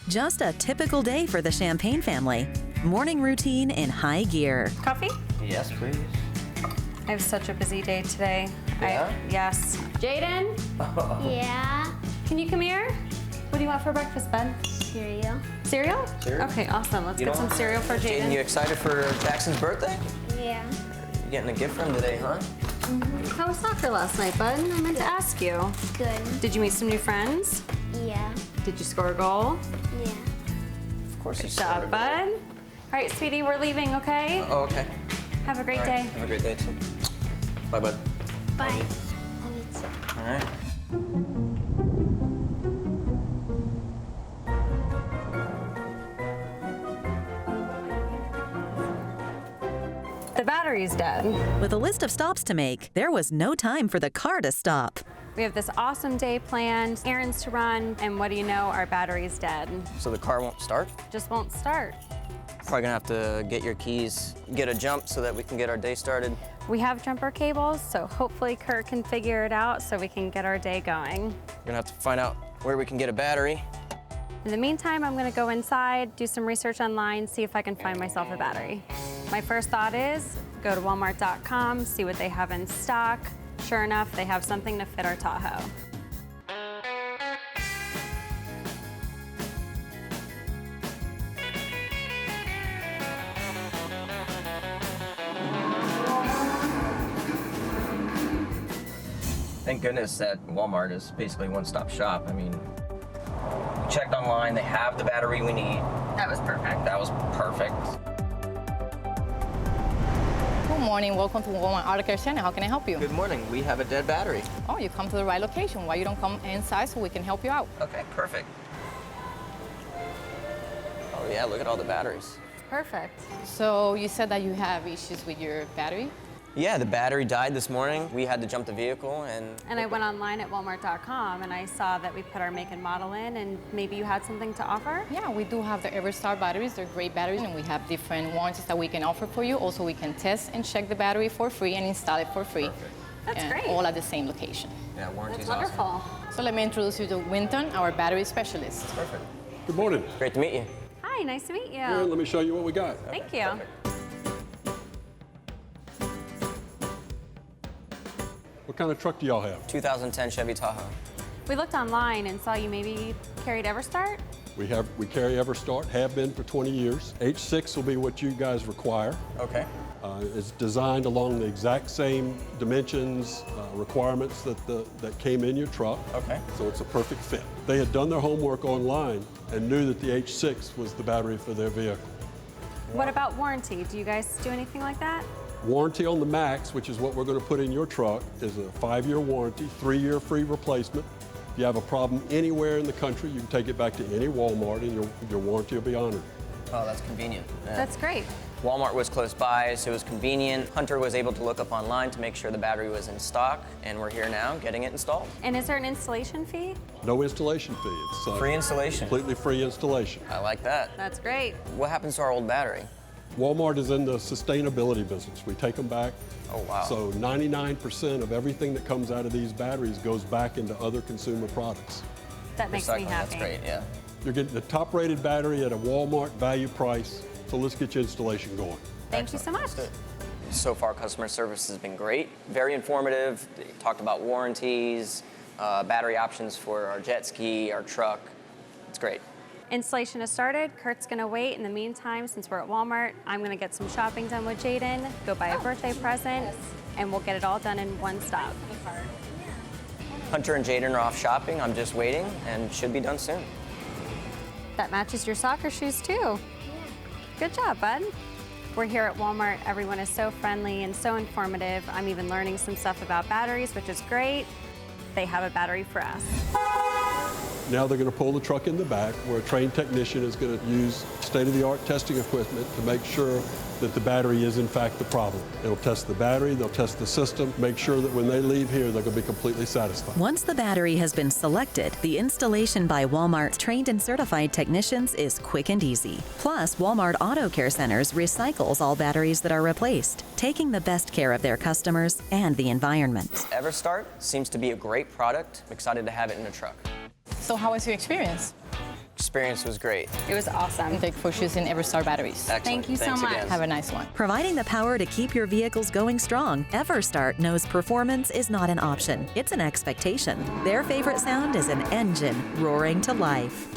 Just a typical day for the Champagne family. Morning routine in high gear. Coffee? Yes, please. I have such a busy day today. Yeah? Yes. Jaden, Yeah. can you come here? What do you want for breakfast, bud? Cereal. Cereal? Cereal. Okay, awesome. Let's You get know some what? cereal for Jaden, you Jaden. excited for Jackson's birthday? Yeah. You getting a gift from today, huh? How was soccer last night, bud? I meant to ask you. Good. Did you meet some new friends? Yeah. Did you score a goal? Yeah. Of course. Good job, bud. All right, sweetie, we're leaving, okay? Oh, okay. Have a great All right. day. Have a great day, too. Bye, bud. Bye. All right. The battery's dead. With a list of stops to make, there was no time for the car to stop. We have this awesome day planned, errands to run, and what do you know, our battery's dead. So the car won't start? Just won't start. Probably gonna have to get your keys, get a jump so that we can get our day started. We have jumper cables, so hopefully Kurt can figure it out so we can get our day going. We're gonna have to find out where we can get a battery. In the meantime, I'm gonna go inside, do some research online, see if I can find myself a battery. My first thought is go to walmart.com, see what they have in stock. Sure enough, they have something to fit our Tahoe. Thank goodness that Walmart is basically one-stop shop. I mean, we checked online, they have the battery we need. That was perfect. That was perfect. Good morning, welcome to Walmart Auto Care Center. How can I help you? Good morning, we have a dead battery. Oh, you come to the right location. Why you don't come inside so we can help you out? Okay, perfect. Oh yeah, look at all the batteries. Perfect. So you said that you have issues with your battery? Yeah, the battery died this morning. We had to jump the vehicle and... And I went online at walmart.com and I saw that we put our make and model in, and maybe you had something to offer? Yeah, we do have the EverStart batteries. They're great batteries, and we have different warranties that we can offer for you. Also, we can test and check the battery for free and install it for free. Perfect. That's And great. all at the same location. Yeah, warranty's That's awesome. wonderful. So let me introduce you to Winton, our battery specialist. Perfect. Good morning. Great to meet you. Hi, nice to meet you. Here, let me show you what we got. Thank you. Perfect. What kind of truck do y'all have? 2010 Chevy Tahoe. We looked online and saw you maybe carried EverStart. We carry EverStart, have been for 20 years. H6 will be what you guys require. Okay. It's designed along the exact same dimensions, requirements that came in your truck. Okay. So it's a perfect fit. They had done their homework online and knew that the H6 was the battery for their vehicle. What about warranty? Do you guys do anything like that? Warranty on the Max, which is what we're going to put in your truck, is a 5-year warranty, 3-year free replacement. If you have a problem anywhere in the country, you can take it back to any Walmart and your warranty will be honored. Oh, that's convenient. Yeah. That's great. Walmart was close by, so it was convenient. Hunter was able to look up online to make sure the battery was in stock, and we're here now getting it installed. And is there an installation fee? No installation fee. It's Free installation. completely free installation. I like that. That's great. What happens to our old battery? Walmart is in the sustainability business. We take them back. Oh, wow. So 99% of everything that comes out of these batteries goes back into other consumer products. That makes me Recycling, happy. That's great, yeah. You're getting the top-rated battery at a Walmart value price. So let's get your installation going. Thank you so much. Let's do it. So far, customer service has been great. Very informative. They talked about warranties, battery options for our jet ski, our truck. It's great. Installation has started. Kurt's gonna wait. In the meantime, since we're at Walmart, I'm gonna get some shopping done with Jaden, go buy a birthday present, and we'll get it all done in one stop. Hunter and Jaden are off shopping. I'm just waiting and should be done soon. That matches your soccer shoes too. Good job, bud. We're here at Walmart. Everyone is so friendly and so informative. I'm even learning some stuff about batteries, which is great. They have a battery for us. Now they're going to pull the truck in the back where a trained technician is going to use state-of-the-art testing equipment to make sure that the battery is in fact the problem. They'll test the battery, they'll test the system, make sure that when they leave here, they're going to be completely satisfied. Once the battery has been selected, the installation by Walmart's trained and certified technicians is quick and easy. Plus, Walmart Auto Care Centers recycles all batteries that are replaced, taking the best care of their customers and the environment. EverStart seems to be a great product. I'm excited to have it in the truck. So how was your experience? Experience was great. It was awesome. Thank you for choosing EverStart batteries. Excellent. Thank you so Thanks much. again. Have a nice one. Providing the power to keep your vehicles going strong, EverStart knows performance is not an option, it's an expectation. Their favorite sound is an engine roaring to life.